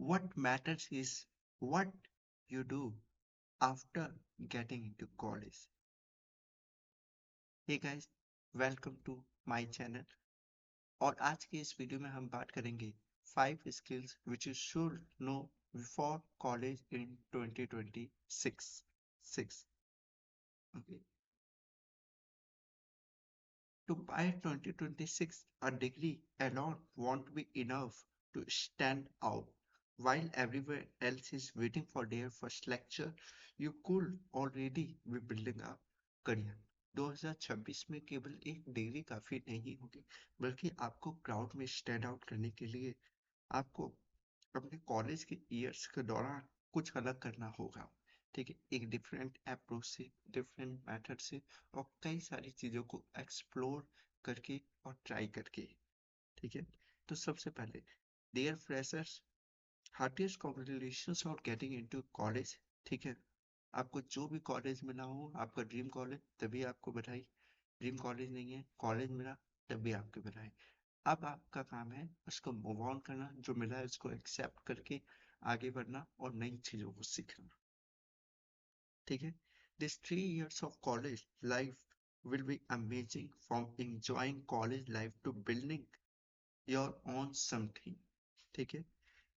What matters is what you do after getting into college. Hey guys, welcome to my channel. और आज के इस video में हम बात करेंगे 5 skills which you should know before college in 2026. 6. Okay. To by 2026, a degree alone won't be enough to stand out. While everywhere else is waiting for their first lecture, you could already be building a career. 2026 में केवल एक degree काफी नहीं होगी, बल्कि आपको crowd में stand out करने के लिए आपको अपने कॉलेज के ईयर्स के दौरान कुछ अलग करना होगा। ठीक है, एक डिफरेंट अप्रोच से, डिफरेंट मेथड से और कई सारी चीज़ों को एक्सप्लोर करके और ट्राई करके। ठीक है, तो सबसे पहले dear freshers, heartiest congratulations for getting into college. ठीक है, आपको जो भी कॉलेज मिला हो, आपका ड्रीम कॉलेज, तभी आपको बधाई। ड्रीम कॉलेज नहीं है, कॉलेज मिला, तभी आपको बधाई। अब आपका काम है उसको मूव ऑन करना, जो मिला है उसको एक्सेप्ट करके आगे बढ़ना और नई चीजों को सीखना। ठीक है, this 3 years of college life will be amazing, from enjoying college life to building your own something. ठीक है,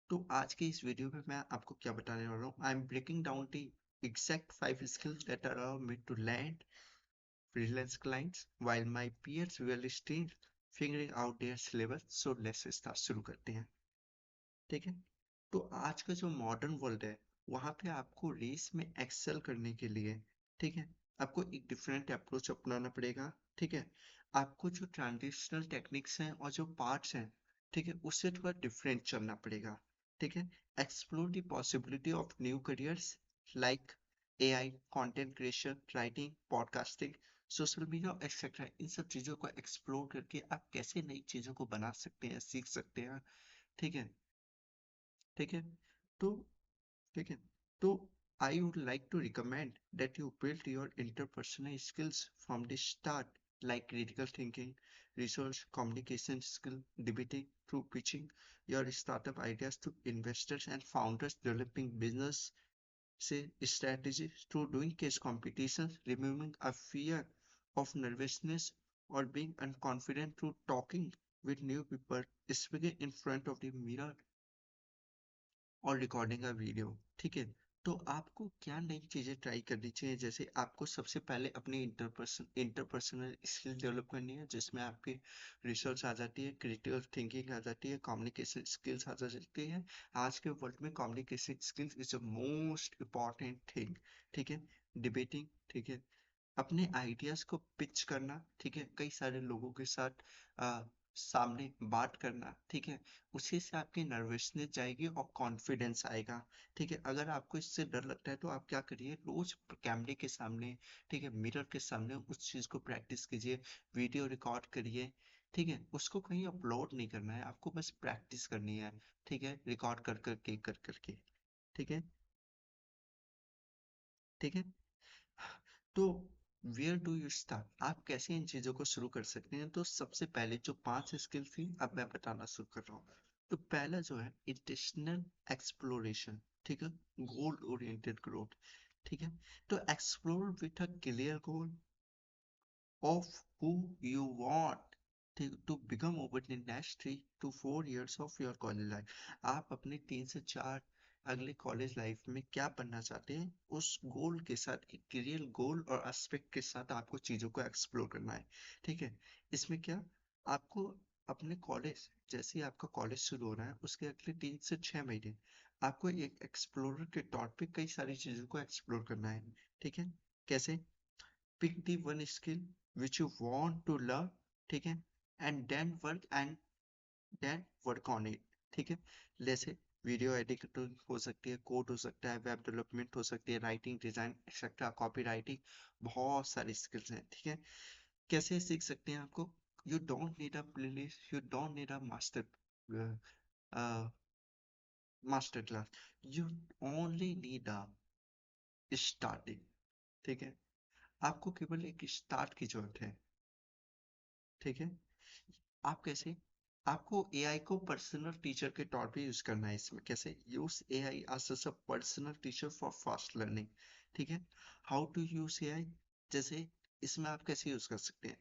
तो आज के इस वीडियो में मैं आपको क्या बताने वाला हूँ, I am breaking down the exact 5 skills that allow me to land freelance clients while my peers will still figuring out their syllabus. So let's start, शुरू करते हैं। ठीक है, तो आज का जो मॉडर्न वर्ल्ड है, वहाँ पे आपको रेस में एक्सेल करने के लिए, ठीक है, आपको एक डिफरेंट अप्रोच अपनाना पड़ेगा। ठीक है, आपको जो ट्रांजिशनल टेक्निक्स हैं और जो पार्ट्स हैं, ठीक है, उससे थोड़ा डिफरेंट चलना पड़ेगा। ठीक है, explore the possibility of new careers like AI, content creation, writing, podcasting, social media et cetera. इन सब चीज़ों को एक्सप्लोर करके आप कैसे नई चीज़ों को बना सकते हैं, सीख सकते हैं। ठीक है, ठीक है, तो ठीक है, तो I would like to recommend that you build your interpersonal skills from the start, like critical thinking, research, communication skill, debating, through pitching your startup ideas to investors and founders, developing business say strategies through doing case competitions, removing a fear of nervousness or being unconfident through talking with new people, speaking in front of the mirror और recording का video. ठीक है, तो आपको क्या नई चीज़ें try करनी चाहिए, जैसे आपको सबसे पहले अपनी इंटरपर्सनल स्किल डेवलप करनी है, जिसमें आपकी रिसर्च आ जाती है, क्रिटिकल थिंकिंग आ जाती है, कम्युनिकेशन स्किल्स आ जाती है। आज के वर्ल्ड में communication skills is the most important thing. ठीक है, डिबेटिंग, ठीक है, अपने आइडियाज को पिच करना, ठीक है, कई सारे लोगों के साथ सामने बात करना। ठीक है, उसी से आपकी नर्वसनेस जाएगी और कॉन्फिडेंस आएगा। ठीक है, अगर आपको इससे डर लगता है तो आप क्या करिए, रोज कैमरे के सामने, ठीक है, मिरर के सामने उस चीज को प्रैक्टिस कीजिए, वीडियो रिकॉर्ड करिए। ठीक है, उसको कहीं अपलोड नहीं करना है, आपको बस प्रैक्टिस करनी है। ठीक है, रिकॉर्ड कर करके। ठीक है, ठीक है, तो वेयर डू यू स्टार्ट, आप कैसे इन चीजों को शुरू कर सकते हैं। तो सबसे पहले जो 5 स्किल थी, अब मैं बताना शुरू कर रहा हूँ। तो पहला जो है इंटेंशनल एक्सप्लोरेशन। ठीक है, गोल ओरिएंटेड ग्रोथ। ठीक है, तो explore with a clear goal of who you want to become over the next 3 to 4 years of your college life। आप अपने 3 से 4 अगले कॉलेज लाइफ में क्या बनना चाहते हैं, उस गोल के साथ, एक क्लियर गोल और एस्पेक्ट के साथ आपको चीज़ों को एक्सप्लोर करना है। ठीक है, इसमें क्या, आपको अपने कॉलेज, जैसे ही आपका कॉलेज शुरू हो रहा है, उसके अगले 3 से 6 महीने आपको एक एक्सप्लोरर के तौर पे कई सारी चीज़ों को एक्सप्लोर करना है। ठीक है, कैसे, pick the one skill which you want to learn, ठीक है, and then work on it। ठीक है, जैसे वीडियो एडिटिंग हो सकती है, कोड हो सकता है, वेब डेवलपमेंट हो सकती है, writing, design etcetera, copy writing, बहुत सारी स्किल्स हैं। ठीक है, कैसे सीख सकते हैं आपको, you don't need a playlist, you don't need a master class, you only need a starting. ठीक है, आपको केवल एक स्टार्ट की जरूरत है। ठीक है, आप कैसे, आपको एआई को पर्सनल टीचर के तौर पे यूज करना है। इसमें कैसे use AI as a personal teacher for fast learning. ठीक है, हाउ टू यूज एआई, जैसे इसमें आप कैसे यूज कर सकते हैं,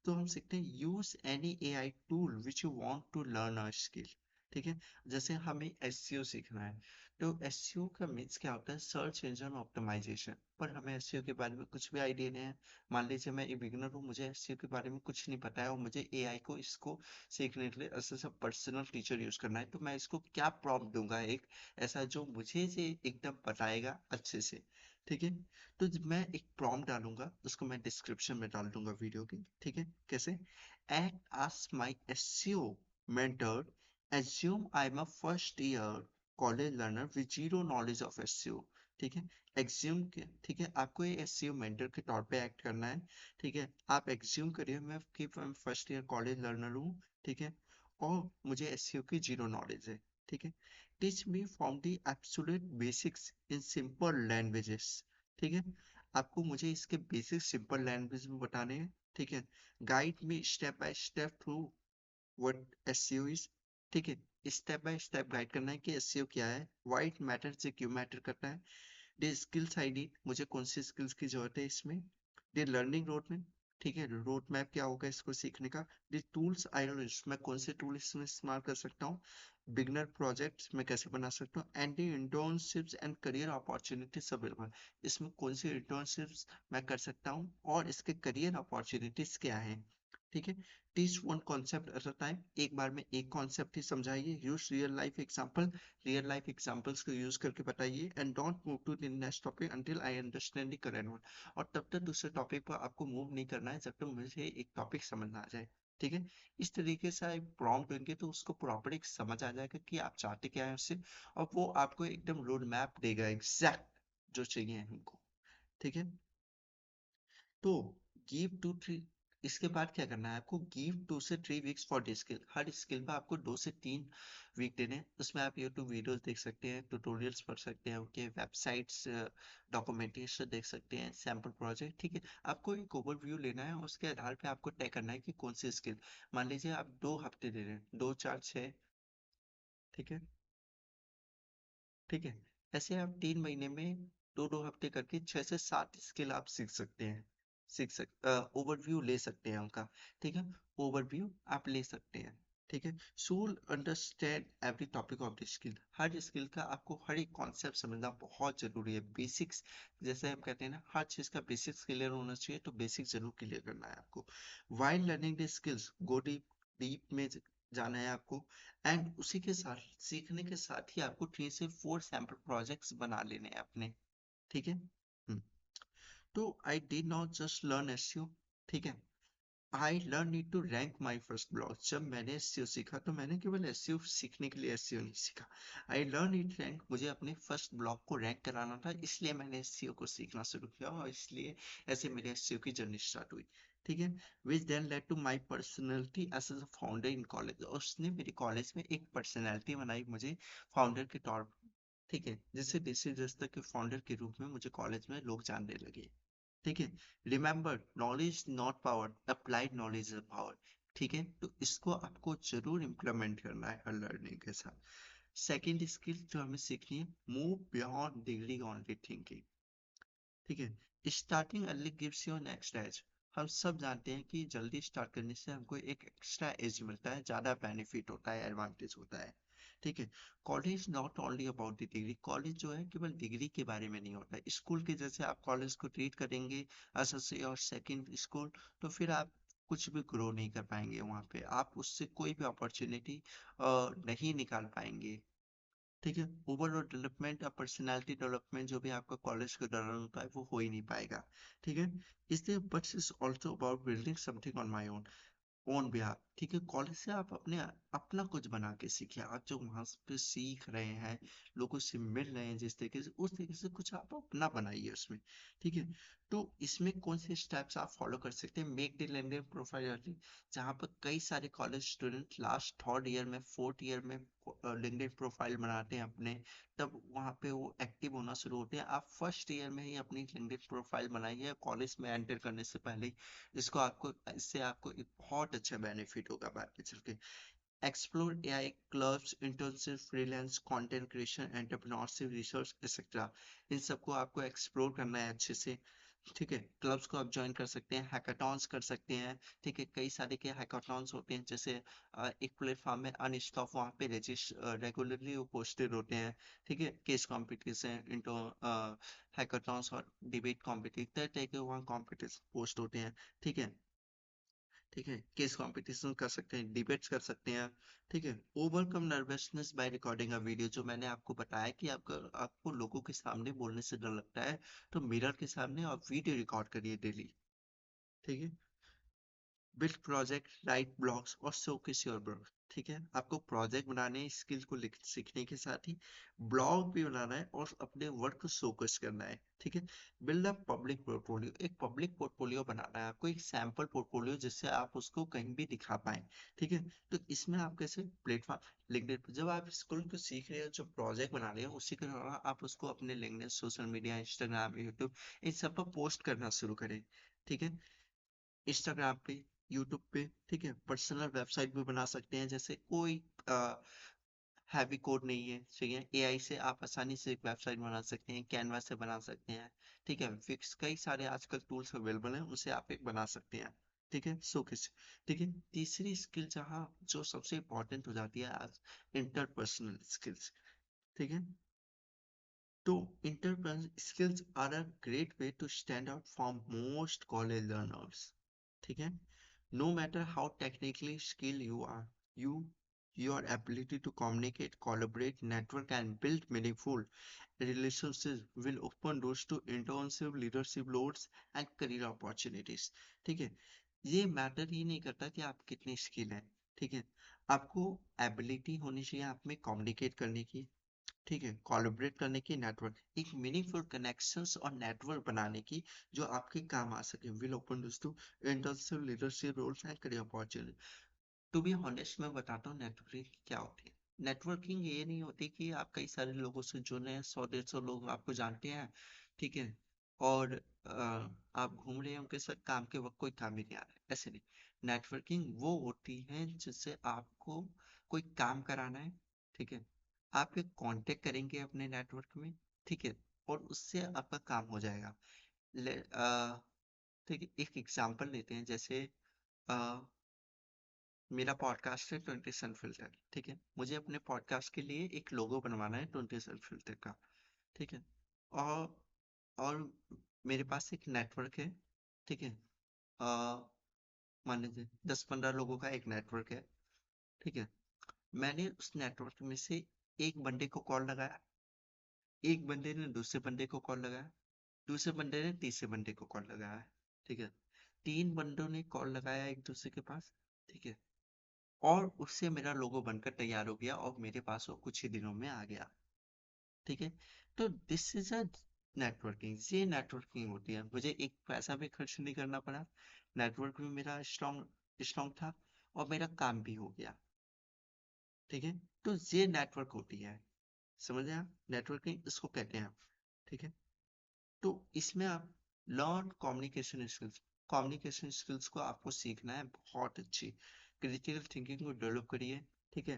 तो हम सीखते हैं use any AI tool which you want to learn a skill. ठीक है, जैसे हमें एसईओ सीखना है, तो एसईओ का मीन्स क्या होता है, सर्च इंजन ऑप्टिमाइजेशन, पर हमें एसईओ के बारे में कुछ भी आइडिया नहीं है। मान लीजिए मैं एक बिगिनर हूँ, मुझे एसईओ के बारे में कुछ नहीं पता है और मुझे एआई को इसको सीखने के लिए ऐसा सब पर्सनल टीचर यूज करना है, तो मैं इसको क्या प्रॉम्प्ट दूंगा, एक ऐसा जो मुझे से एकदम बताएगा अच्छे से। ठीक है, तो मैं एक प्रॉम्प्ट डालूंगा, उसको मैं डिस्क्रिप्शन में डाल दूंगा वीडियो की। ठीक है, कैसे, act as my SEO mentor, assume I'm a first year college learner with zero knowledge of SEO। ठीक है, एग्ज्यूम के, ठीक है, आपको ये एसईओ मेंटर के तौर पे एक्ट करना है। ठीक है, आप एग्ज्यूम करिए मैं कि फर्स्ट ईयर कॉलेज लर्नर हूँ। ठीक है, और मुझे एसईओ की जीरो नॉलेज है। ठीक है, teach me from the absolute basics in simple languages. ठीक है, आपको मुझे इसके बेसिक सिंपल लैंग्वेज में बताने हैं। ठीक है, guide me step by step through what SEO is. ठीक है, स्टेप बाय स्टेप गाइड करना है कि एसईओ क्या है, व्हाई इट मैटर से क्यों मैटर करता है, द स्किल्स आईडी, मुझे कौन सी स्किल्स की जरूरत है इसमें, द लर्निंग रोड मैप। ठीक है, रोड मैप क्या होगा इसको सीखने का, द टूल्स आई यूज, मैं कौन से टूल इसमें इस्तेमाल कर सकता हूँ, बिगनर प्रोजेक्ट्स मैं कैसे बना सकता हूँ, and the internships and career opportunities available, इसमें कौन सी इंटर्नशिप्स मैं कर सकता हूँ और इसके करियर अपॉर्चुनिटीज क्या है। ठीक है, teach one concept at a time, एक बार में एक कॉन्सेप्ट ही समझाइए, use real life example, real life examples को यूज करके बताइए, and don't move to the next topic until I understand the current one, और तब तक दूसरे टॉपिक पर आपको मूव नहीं करना है जब तक मुझे एक टॉपिक समझ ना आ जाए। ठीक है, इस तरीके से आप प्रॉम्प्ट देंगे तो उसको प्रॉपर्ली समझ आ जाएगा कि आप चाहते क्या है उससे, और वो आपको एकदम रोड मैप देगा एग्जैक्ट जो चाहिए हमको। ठीक है, तो गिव टू थ्री, इसके बाद क्या करना है आपको, गिव 2 से 3 weeks for the skill, her skill में आपको 2 से 3 वीक देने हैं। उसमें आप यूट्यूब वीडियोस देख सकते हैं, ट्यूटोरियल्स पढ़ सकते हैं, उनके वेबसाइट्स, डॉक्यूमेंटेशन देख सकते हैं, सैम्पल प्रोजेक्ट। ठीक है, आपको एक ओवरव्यू लेना है, उसके आधार पे आपको तय करना है कि कौन सी स्किल, मान लीजिए आप 2 हफ्ते दे रहे हैं, 2 4 6। ठीक है, ठीक है, ऐसे आप 3 महीने में 2 2 हफ्ते करके 6 से 7 स्किल आप सीख सकते हैं, ओवरव्यू ले सकते हैं उनका। ठीक है, ओवरव्यू आप ले सकते हैं। ठीक है, so understand every topic of the skill, her skill का आपको हर एक कॉन्सेप्ट समझना बहुत जरूरी है, बेसिक्स, जैसे हम कहते हैं ना, हर चीज का बेसिक्स क्लियर होना चाहिए, तो बेसिक जरूर क्लियर करना है आपको। While learning the skills go deep, deep में जाना है आपको, एंड उसी के साथ सीखने के साथ ही आपको 3 से 4 सैम्पल प्रोजेक्ट्स बना लेने हैं अपने। ठीक है, तो I did not just learn SEO. ठीक है, I learn it to rank my first blog, जब मैंने एसईओ सीखा तो मैंने केवल एसईओ सीखने के लिए एसईओ नहीं सीखा, आई लर्न इट रैंक, मुझे अपने फर्स्ट ब्लॉग को रैंक कराना था, इसलिए मैंने एसईओ को सीखना शुरू किया और इसलिए ऐसे मेरे एसईओ की जर्नी स्टार्ट हुई। ठीक है, which then led to my personality as a founder in college, और उसने मेरे कॉलेज में एक पर्सनैलिटी बनाई मुझे फाउंडर के तौर पर। ठीक है, जिससे जैसे जैसे के फाउंडर के रूप में मुझे कॉलेज में लोग जानने लगे। ठीक है, remember knowledge not power, applied knowledge is power. ठीक है, तो इसको आपको जरूर इम्प्लीमेंट करना है हर लर्निंग के साथ। सेकेंड स्किल जो हमें सीखनी है, move beyond degree only thinking. ठीक है, starting early gives your next edge, हम सब जानते हैं कि जल्दी स्टार्ट करने से हमको एक एक्स्ट्रा एज मिलता है, ज्यादा बेनिफिट होता है, एडवांटेज होता है। ठीक है, college not only about the degree, college जो है केवल डिग्री के बारे में नहीं होता, स्कूल के जैसे आप कॉलेज को ट्रीट करेंगे एस और सेकेंड स्कूल, तो फिर आप कुछ भी ग्रो नहीं कर पाएंगे वहाँ पे, आप उससे कोई भी अपॉर्चुनिटी नहीं निकाल पाएंगे। ठीक है, ओवरऑल डेवलपमेंट या पर्सनालिटी डेवलपमेंट जो भी आपका कॉलेज के दौरान होता है वो हो ही नहीं पाएगा। ठीक है, इसलिए but is also about building something on my own, own behalf. ठीक है, कॉलेज से आप अपने अपना कुछ बना के सीखिए, आप जो वहां पे सीख रहे हैं, लोगों से मिल रहे हैं जिस तरीके से, उस तरीके से कुछ आप अपना बनाइए उसमें। ठीक है, तो इसमें कौन से स्टेप्स आप फॉलो कर सकते हैं, make the LinkedIn profile early, जहाँ पर कई सारे college student last third year में फोर्थ ईयर में लिंक्डइन प्रोफाइल बनाते हैं अपने, तब वहाँ पे वो एक्टिव होना शुरू होते हैं, आप फर्स्ट ईयर में ही अपनी लिंक्डइन प्रोफाइल बनाइए कॉलेज में एंटर करने से पहले, इसको आपको, इससे आपको एक बहुत अच्छा बेनिफिट होगा बाद में चल के। Explore AI clubs, internship, freelance, content creation, entrepreneurship, research et cetera. इन सबको आपको एक्सप्लोर करना है अच्छे से। ठीक है, क्लब्स को आप ज्वाइन कर सकते हैं, हैकाथॉन्स कर सकते हैं। ठीक है, कई सारे के हैकाथॉन्स होते हैं, जैसे एक प्लेटफॉर्म है अनस्टॉप, वहाँ पे रेगुलरली वो पोस्टेड होते हैं। ठीक है, केस कॉम्पिटिशन इंटो हैकाथॉन्स और डिबेट कॉम्पिटिशन, तरह तरह के वहाँ कॉम्पिटिशन पोस्ट होते हैं। ठीक है। ठीक है, केस कंपटीशन कर सकते हैं, डिबेट्स कर सकते हैं। ठीक है, overcome nervousness by recording a video, जो मैंने आपको बताया कि आपको लोगों के सामने बोलने से डर लगता है, तो मिरर के सामने आप वीडियो रिकॉर्ड करिए डेली। ठीक है, बिल्ड प्रोजेक्ट, राइट ब्लॉग्स और शोकेस योर वर्क। ठीक है, आपको प्रोजेक्ट बनाने स्किल को सीखने के साथ ही ब्लॉग भी बनाना है और अपने वर्क को शोकेस करना है। ठीक है, बिल्ड अप पब्लिक पोर्टफोलियो, एक पब्लिक पोर्टफोलियो बनाना है आपको, एक सैंपल पोर्टफोलियो, जिससे आप उसको कहीं भी दिखा पाए। ठीक है, तो इसमें आप कैसे प्लेटफॉर्म लिंक्डइन, जब आप स्किल को सीख रहे हो, जो प्रोजेक्ट बना रहे हो, उसी के दौरान आप उसको अपने LinkedIn, social media, Instagram, YouTube, इन सब पर पोस्ट करना शुरू करें। ठीक है, इंस्टाग्राम पे, यूट्यूब पे। ठीक है, पर्सनल वेबसाइट भी बना सकते हैं, जैसे कोई हैवी कोड नहीं है, ठीक है, एआई से आप आसानी से एक वेबसाइट बना सकते हैं, कैनवा से बना सकते हैं। ठीक है, फिक्स कई सारे आजकल टूल्स अवेलेबल हैं, उनसे आप एक बना सकते हैं। ठीक है, सो किस। ठीक है, तीसरी स्किल जहाँ जो सबसे इम्पोर्टेंट हो जाती है आज, इंटरपर्सनल स्किल्स। ठीक है, तो interpersonal skills are a great way to stand out from most college learners. ठीक है, no matter how technically skilled you are, you your ability to communicate, collaborate, network, and build meaningful relationships will open doors to internship, leadership roles, and career opportunities. ठीक है, ये matter ही नहीं करता कि आप कितने स्किल हैं। ठीक है, आपको एबिलिटी होनी चाहिए आप में कम्युनिकेट करने की। ठीक है, कोलैबोरेट करने की, नेटवर्क, एक मीनिंगफुल कनेक्शंस और नेटवर्क बनाने की, जो आपके काम आ सके, will open doors to internship, leadership roles and career opportunity. To be honest, मैं बताता हूँ नेटवर्किंग क्या होती है। नेटवर्किंग ये नहीं होती कि आप कई सारे लोगों से जुड़े हैं, 100 150 लोग आपको जानते हैं। ठीक है, और आप घूम रहे हैं उनके साथ, काम के वक्त कोई काम ही नहीं आ रहा है, ऐसे नहीं। नेटवर्किंग वो होती है जिससे आपको कोई काम कराना है। ठीक है, आप एक कांटेक्ट करेंगे अपने नेटवर्क में। ठीक है, और उससे आपका काम हो जाएगा। ठीक है, एक एग्जांपल लेते हैं, जैसे अ, मेरा पॉडकास्ट है 20 सन फिल्टर। ठीक है, मुझे अपने पॉडकास्ट के लिए एक लोगो बनवाना है 20 सन फिल्टर का। ठीक है, और और मेरे पास एक नेटवर्क है। ठीक है, मान लीजिए 10 15 लोगों का एक नेटवर्क है। ठीक है, मैंने उस नेटवर्क में से एक बंदे को कॉल लगाया, एक बंदे ने दूसरे बंदे को कॉल लगाया, दूसरे बंदे ने तीसरे बंदे को कॉल लगाया। ठीक है, 3 बंदों ने कॉल लगाया एक दूसरे के पास। ठीक है, और उससे मेरा लोगो बनकर तैयार हो गया और मेरे पास वो कुछ ही दिनों में आ गया। ठीक है, तो दिस इज अ नेटवर्किंग, ये नेटवर्किंग होती है। मुझे एक पैसा भी खर्च नहीं करना पड़ा, नेटवर्क भी मेरा स्ट्रॉन्ग स्ट्रॉन्ग था, और मेरा काम भी हो गया। ठीक है, तो ये नेटवर्क होती है। समझ रहे हैं आप, नेटवर्किंग इसको कहते हैं। ठीक है, तो इसमें आप learn communication skills, communication skills को आपको सीखना है बहुत अच्छी, क्रिटिकल थिंकिंग को डेवलप करिए। ठीक है,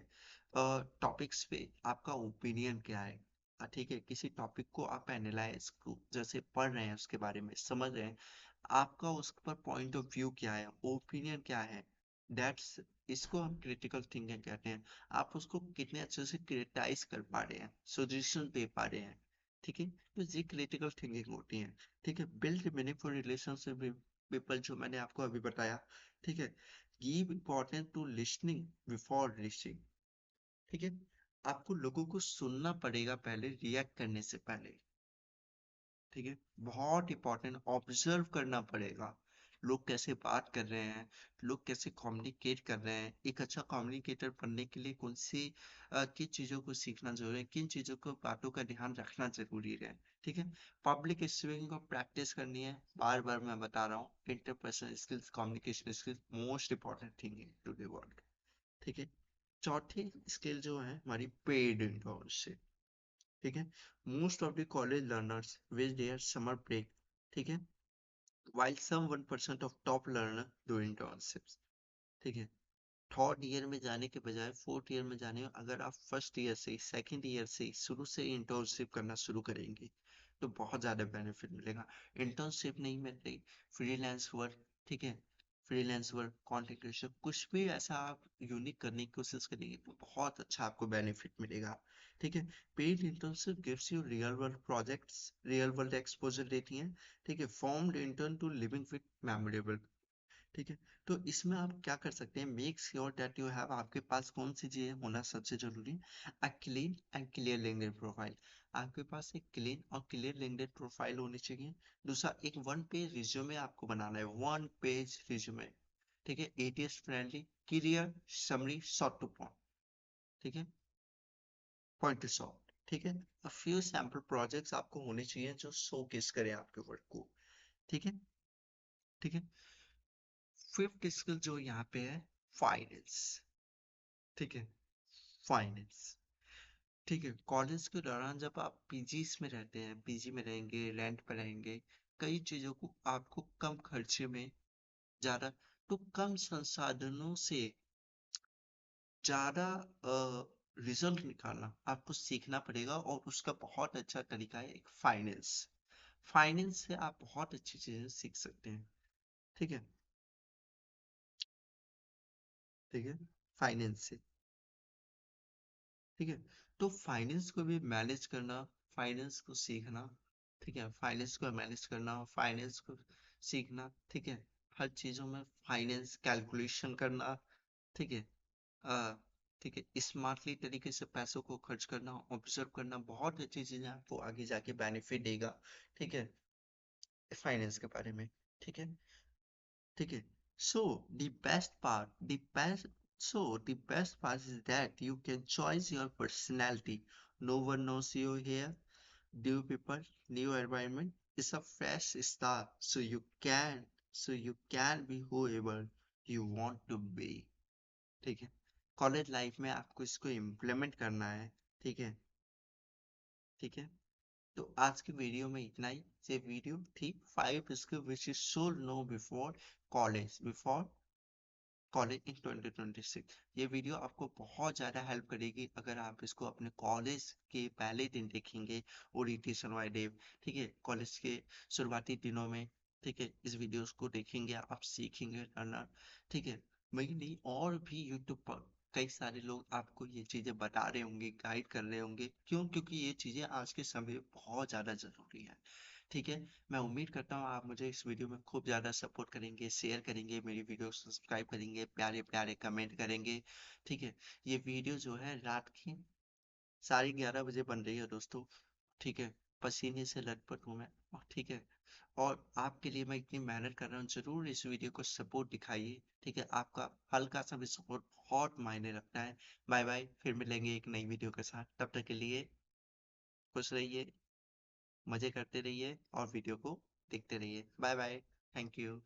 टॉपिक्स पे आपका ओपिनियन क्या है। ठीक है, किसी टॉपिक को आप एनालाइज को जैसे पढ़ रहे हैं, उसके बारे में समझ रहे हैं, आपका उस पर पॉइंट ऑफ व्यू क्या है, ओपिनियन क्या है। दैट्स, इसको हम क्रिटिकल थिंकिंग कहते हैं। आप उसको कितने अच्छे से क्रिटिसाइज कर पा रहे हैं, सजेशन दे पा रहे हैं। ठीक है, तो ये क्रिटिकल थिंकिंग होती है। ठीक है, build meaningful relationship with people, जो मैंने आपको अभी बताया। ठीक है, give importance to listening before reaching. ठीक है, आपको लोगों को सुनना पड़ेगा पहले, रिएक्ट करने से पहले। ठीक है, बहुत इंपॉर्टेंट, ऑब्जर्व करना पड़ेगा, लोग कैसे बात कर रहे हैं, लोग कैसे कम्युनिकेट कर रहे हैं। एक अच्छा कम्युनिकेटर बनने के लिए कौन सी किन चीज़ों को सीखना जरूरी है, किन चीज़ों को बातों का ध्यान रखना जरूरी है। ठीक है, पब्लिक स्पीकिंग को प्रैक्टिस करनी है, बार बार मैं बता रहा हूँ, interpersonal skills, communication skills most important thing in today world. ठीक है, चौथी स्किल जो है हमारी, पेड इंटर्नशिप। ठीक है, most of the college learners with their summer break. ठीक है, while some 1% of top learner do internships. ठीक है, थर्ड ईयर में जाने के बजाय फोर्थ ईयर में जाने, अगर आप फर्स्ट ईयर से सेकंड ईयर से शुरू से इंटर्नशिप करना शुरू करेंगे तो बहुत ज़्यादा बेनिफिट मिलेगा। इंटर्नशिप नहीं मिल रही, फ्रीलांस वर्क, ठीक है, फ्रीलांस वर्क, कंटेंट क्रिएशन, कुछ भी ऐसा आप यूनिक करने की कोशिश करेंगे तो बहुत अच्छा आपको बेनिफिट मिलेगा। ठीक है, paid internship gives you real world projects, real world exposure देती हैं। ठीक है, formed intern to living with memorable. ठीक है, तो इसमें आप क्या कर सकते हैं, make sure that you have, आपके पास कौन सी चीजें होना सबसे जरूरी है, a clean and clear LinkedIn profile. आपके पास एक क्लीन और क्लियर लिंक्डइन प्रोफाइल होनी चाहिए। दूसरा, एक वन पेज रिज्यूमे आपको बनाना है, वन पेज रिज्यूमे। ठीक है, ATS friendly, clear, summary, short two point. ठीक है, पॉइंट टू शॉर्ट। ठीक है, अ फ्यू सैम्पल प्रोजेक्ट्स आपको होने चाहिए जो शोकेस करें आपके वर्क को। ठीक है, ठीक है। फिफ्थ स्किल जो यहाँ पे है, फाइनेंस। ठीक है, फाइनेंस। ठीक है, कॉलेज के दौरान जब आप पीजीज में रहते हैं, पीजी में रहेंगे, रेंट पर रहेंगे, कई चीजों को आपको कम खर्चे में ज्यादा, तो कम संसाधनों से ज्यादा रिजल्ट निकालना आपको सीखना पड़ेगा, और उसका बहुत अच्छा तरीका है एक फाइनेंस। फाइनेंस से आप बहुत अच्छी चीजें सीख सकते हैं। ठीक है, ठीक है, फाइनेंस से। ठीक है, तो फाइनेंस को भी मैनेज करना, फाइनेंस को सीखना, ठीक है, फाइनेंस को मैनेज करना, फाइनेंस को सीखना, ठीक है, हर चीजों में फाइनेंस कैलकुलेशन करना, ठीक है, ठीक है, स्मार्टली तरीके से पैसों को खर्च करना, ऑब्जर्व करना, बहुत अच्छी चीजें आपको आगे जाके बेनिफिट देगा। ठीक है, फाइनेंस के बारे में। ठीक है, ठीक है, so the best part the best so the best part is that you can choose your personality. No one knows you here. New people, new environment. It's a fresh start, so you can be whoever you want to be. ठीक है, college life में आपको इसको implement करना है। ठीक है, ठीक है, तो आज की वीडियो में इतना ही। ये वीडियो थी 5 skill which you should know before college, before college in 2026। ये वीडियो आपको बहुत ज़्यादा हेल्प करेगी अगर आप इसको अपने कॉलेज के पहले दिन देखेंगे, ओरिएंटेशन वाले डे, ठीक है, कॉलेज के शुरुआती दिनों में। ठीक है, इस वीडियोस को देखेंगे, आप सीखेंगे करना। ठीक है, मैं नहीं, और भी यूट्यूब पर कई सारे लोग आपको ये चीज़ें बता रहे होंगे, गाइड कर रहे होंगे। क्यों? क्योंकि ये चीज़ें आज के समय में बहुत ज़्यादा ज़रूरी है। ठीक है, मैं उम्मीद करता हूँ आप मुझे इस वीडियो में खूब ज़्यादा सपोर्ट करेंगे, शेयर करेंगे, मेरी वीडियो सब्सक्राइब करेंगे, प्यारे प्यारे कमेंट करेंगे। ठीक है, ये वीडियो जो है रात की 11:30 बजे बन रही है दोस्तों। ठीक है, पसीने से लथपथ हूँ मैं, और ठीक है, और आपके लिए मैं इतनी मेहनत कर रहा हूँ, जरूर इस वीडियो को सपोर्ट दिखाइए। ठीक है, आपका हल्का सा भी सपोर्ट बहुत मायने रखता है। बाय बाय, फिर मिलेंगे एक नई वीडियो के साथ, तब तक के लिए खुश रहिए, मजे करते रहिए और वीडियो को देखते रहिए। Bye bye, thank you.